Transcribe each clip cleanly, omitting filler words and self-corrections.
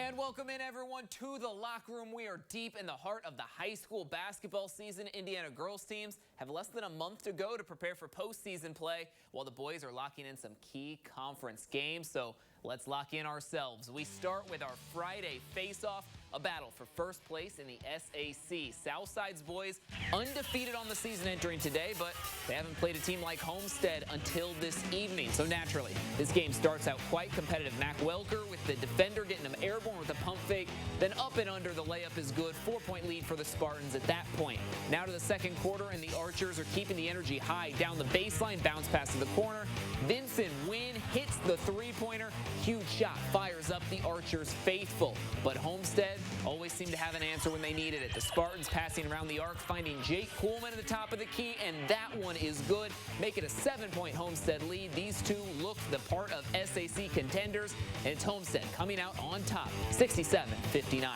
And welcome in, everyone, to the locker room. We are deep in the heart of the high school basketball season. Indiana girls teams have less than a month to go to prepare for postseason play, while the boys are locking in some key conference games. So let's lock in ourselves. We start with our Friday face-off, a battle for first place in the SAC. Southside's boys undefeated on the season entering today, but they haven't played a team like Homestead until this evening. So naturally, this game starts out quite competitive. Mac Welker with the defender getting him airborne with a pump fake, then up and under. The layup is good. 4-point lead for the Spartans at that point. Now to the second quarter, and the Archers are keeping the energy high. Down the baseline, bounce pass to the corner. Vincent Wynn hits the three-pointer. Huge shot, fires up the Archers faithful. But Homestead always seemed to have an answer when they needed it. The Spartans passing around the arc, finding Jake Coolman at the top of the key, and that one is good. Make it a 7-point Homestead lead. These two look the part of SAC contenders, and it's Homestead coming out on top, 67-59.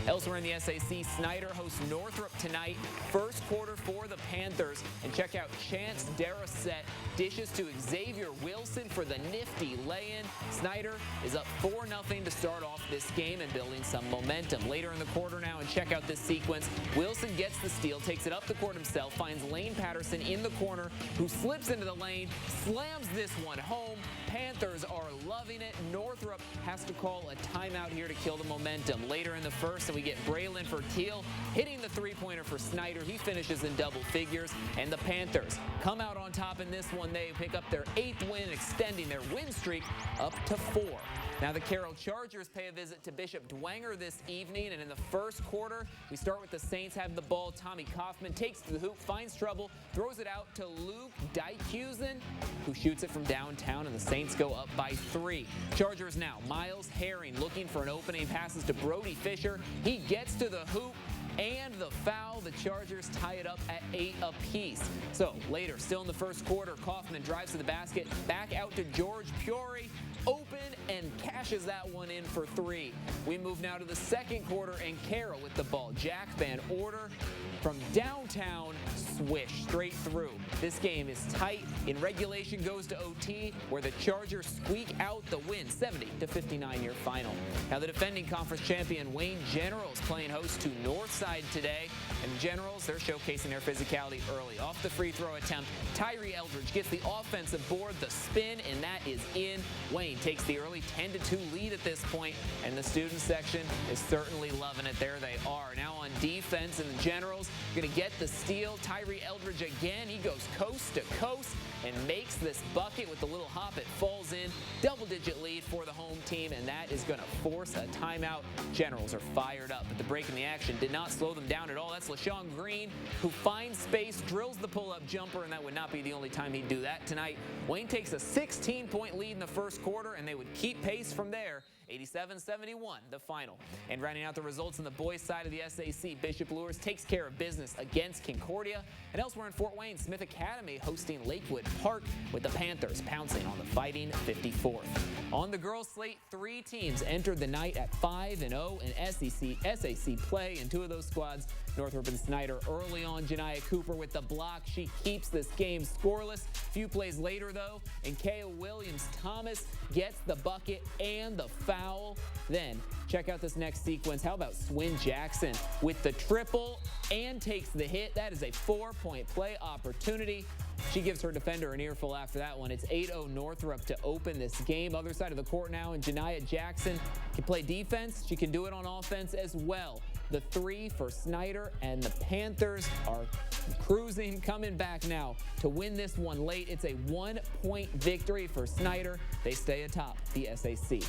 Elsewhere in the SAC, Snyder hosts Northrop tonight. First quarter for the Panthers, and check out Chance Darasset dishes to Xavier Wilson for the nifty lay-in. Snyder is up 4-0 to start off this game and building some momentum. Later in the quarter now, and check out this sequence. Wilson gets the steal, takes it up the court himself, finds Lane Patterson in the corner, who slips into the lane, slams this one home. Panthers are loving it. Northrop has to call a timeout here to kill the momentum. Later in the first, and we get Braylon Fertil hitting the three-pointer for Snyder. He finishes in double figures, and the Panthers come out on top in this one. They pick up their 8th win, extending their win streak up to 4. Now the Carroll Chargers pay a visit to Bishop Dwenger this evening, and in the first quarter, we start with the Saints having the ball. Tommy Kaufman takes to the hoop, finds trouble, throws it out to Luke Dykusen, who shoots it from downtown, and the Saints go up by 3. Chargers now, Miles Herring looking for an opening, passes to Brody Fisher. He gets to the hoop, and the foul. The Chargers tie it up at 8 apiece. So later, still in the first quarter, Kaufman drives to the basket, back out to George Puri, open, and cashes that one in for 3. We move now to the second quarter, and Carroll with the ball. Jack Van Order from downtown, swish straight through. This game is tight. In regulation goes to OT, where the Chargers squeak out the win, 70-59 your final. Now the defending conference champion Wayne Generals playing host to Northside today, and the Generals, they're showcasing their physicality early. Off the free throw attempt, Tyree Eldridge gets the offensive board, the spin, and that is in. Wayne takes the early 10-2 lead at this point, and the student section is certainly loving it. There they are. Now on defense, and the Generals going to get the steal. Tyree Eldridge again. He goes coast to coast and makes this bucket with the little hop. It falls in. Double-digit lead for the home team, and that is going to force a timeout. Generals are fired up, but the break in the action did not slow them down at all. That's LaShawn Green, who finds space, drills the pull-up jumper, and that would not be the only time he'd do that tonight. Wayne takes a 16-point lead in the first quarter, and they would keep pace from there. 87-71, the final. And rounding out the results on the boys' side of the SAC, Bishop Luers takes care of business against Concordia. And elsewhere in Fort Wayne, Smith Academy hosting Lakewood Park, with the Panthers pouncing on the Fighting 54th. On the girls' slate, 3 teams entered the night at 5-0 in SAC play, and 2 of those squads, Northrop and Snyder, early on. Janiah Cooper with the block. She keeps this game scoreless. Few plays later, though, and Kaya Williams-Thomas gets the bucket and the foul. Then check out this next sequence. How about Swin Jackson with the triple and takes the hit? That is a 4-point play opportunity. She gives her defender an earful after that one. It's 8-0 Northrop to open this game. Other side of the court now, and Janiah Jackson can play defense. She can do it on offense as well. The 3 for Snyder, and the Panthers are cruising, coming back now to win this one late. It's a 1-point victory for Snyder. They stay atop the SAC.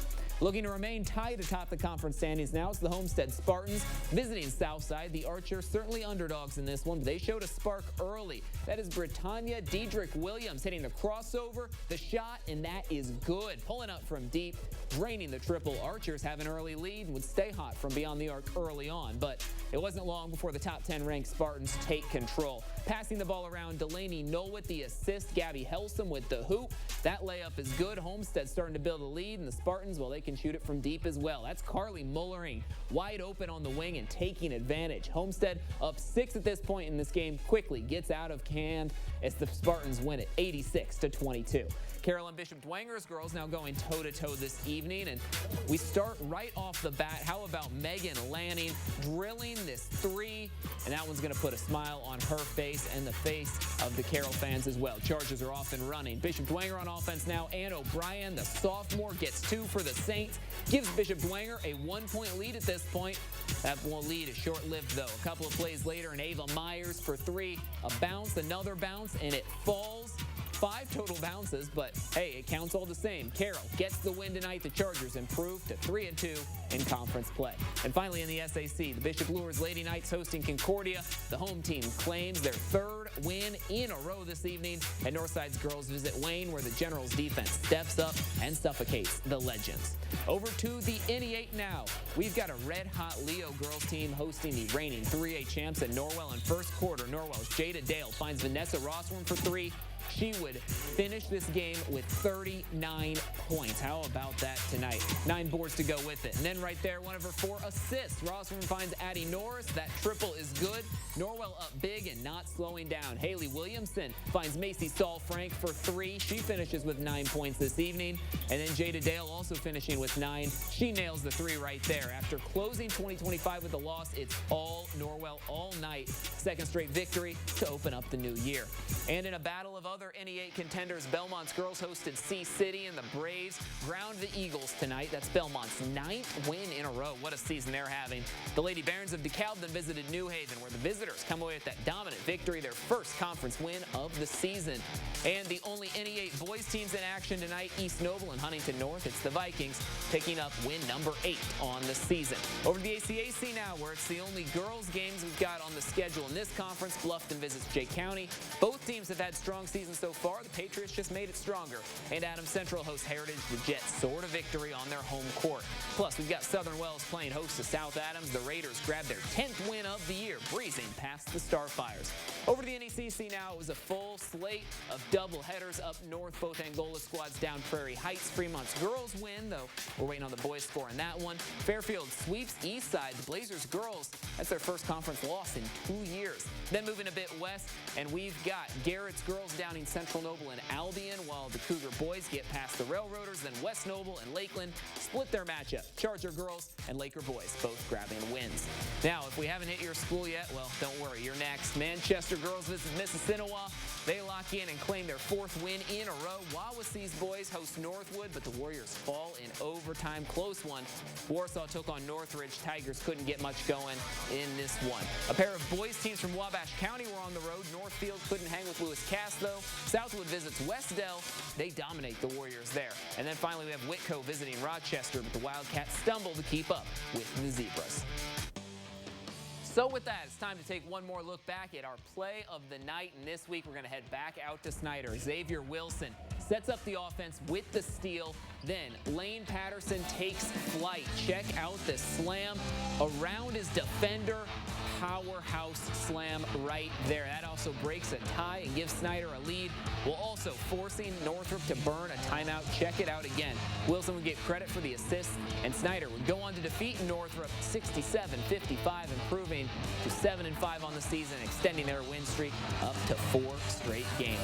Looking to remain tied atop the conference standings now, it's the Homestead Spartans visiting Southside. The Archers certainly underdogs in this one, but they showed a spark early. That is Britannia Diedrich Williams hitting the crossover, the shot, and that is good. Pulling up from deep, draining the triple. Archers have an early lead and would stay hot from beyond the arc early on, but it wasn't long before the top 10 ranked Spartans take control. Passing the ball around, Delaney Knoll with the assist, Gabby Helsum with the hoop. That layup is good. Homestead starting to build a lead, and the Spartans, well, they can shoot it from deep as well. That's Carly Mullering wide open on the wing and taking advantage. Homestead up 6 at this point in this game, quickly gets out of hand as the Spartans win it 86-22. Carroll and Bishop Dwenger's girls now going toe-to-toe this evening, and we start right off the bat. How about Megan Lanning drilling this three, and that one's going to put a smile on her face and the face of the Carroll fans as well. Chargers are off and running. Bishop Dwenger on offense now. Ann O'Brien, the sophomore, gets 2 for the Saints, gives Bishop Dwenger a 1-point lead at this point. That lead is short-lived, though. A couple of plays later, and Ava Myers for 3. A bounce, another bounce, and it falls. 5 total bounces, but hey, it counts all the same. Carroll gets the win tonight. The Chargers improve to 3-2 in conference play. And finally in the SAC, the Bishop Lures Lady Knights hosting Concordia. The home team claims their 3rd win in a row this evening, and Northside's girls visit Wayne, where the Generals defense steps up and suffocates the Legends. Over to the NE8 now. We've got a red-hot Leo girls team hosting the reigning 3A champs at Norwell in first quarter. Norwell's Jada Dale finds Vanessa Rossworm for 3. She would finish this game with 39 points. How about that tonight? 9 boards to go with it. And then right there, one of her 4 assists. Rossman finds Addie Norris. That triple is good. Norwell up big and not slowing down. Haley Williamson finds Macy Saul-Frank for 3. She finishes with 9 points this evening. And then Jada Dale also finishing with 9. She nails the 3 right there. After closing 2025 with a loss, it's all Norwell all night. 2nd straight victory to open up the new year. And in a battle of other NE8 contenders, Belmont's girls hosted C-City, and the Braves ground the Eagles tonight. That's Belmont's 9th win in a row. What a season they're having. The Lady Barons of DeKalb then visited New Haven, where the visitors come away with that dominant victory, their first conference win of the season. And the only NE8 boys teams in action tonight, East Noble and Huntington North. It's the Vikings picking up win number 8 on the season. Over to the ACAC now, where it's the only girls games we've got on the schedule in this conference. Bluffton visits Jay County. Both teams have had strong seasons so far. The Patriots just made it stronger. And Adams Central hosts Heritage. The Jets soar to victory on their home court. Plus, we've got Southern Wells playing host to South Adams. The Raiders grabbed their 10th win of the year, breezing past the Starfires. Over to the NECC now. It was a full slate of doubleheaders up north. Both Angola squads down Prairie Heights. Fremont's girls win, though we're waiting on the boys' score on that one. Fairfield sweeps Eastside. The Blazers girls, that's their first conference loss in 2 years. Then moving a bit west, and we've got Garrett's girls downing Central Noble and Albion, while the Cougar boys get past the Railroaders. Then West Noble and Lakeland split their matchup. Charger girls and Laker boys both grabbing wins. Now, if we haven't hit your school yet, well, don't worry, you're next. Manchester girls visit Mississinawa. They lock in and claim their 4th win in a row. Wawasee's boys host Northwood, but the Warriors fall in overtime. Close one. Warsaw took on Northridge. Tigers couldn't get much going in this one. A pair of boys teams from Wabash County were on the road. Northfield couldn't hang with Lewis Cass, though. Southwood visits West Dell. They dominate the Warriors there. And then finally we have Whitco visiting Rochester, but the Wildcats stumble to keep up with the Zebras. So with that, it's time to take one more look back at our play of the night. And this week, we're going to head back out to Snyder. Xavier Wilson sets up the offense with the steal. Then Lane Patterson takes flight. Check out the slam around his defender. Powerhouse slam right there. That also breaks a tie and gives Snyder a lead, while also forcing Northrop to burn a timeout. Check it out again. Wilson would get credit for the assist, and Snyder would go on to defeat Northrop 67-55, improving to 7-5 on the season, extending their win streak up to 4 straight games.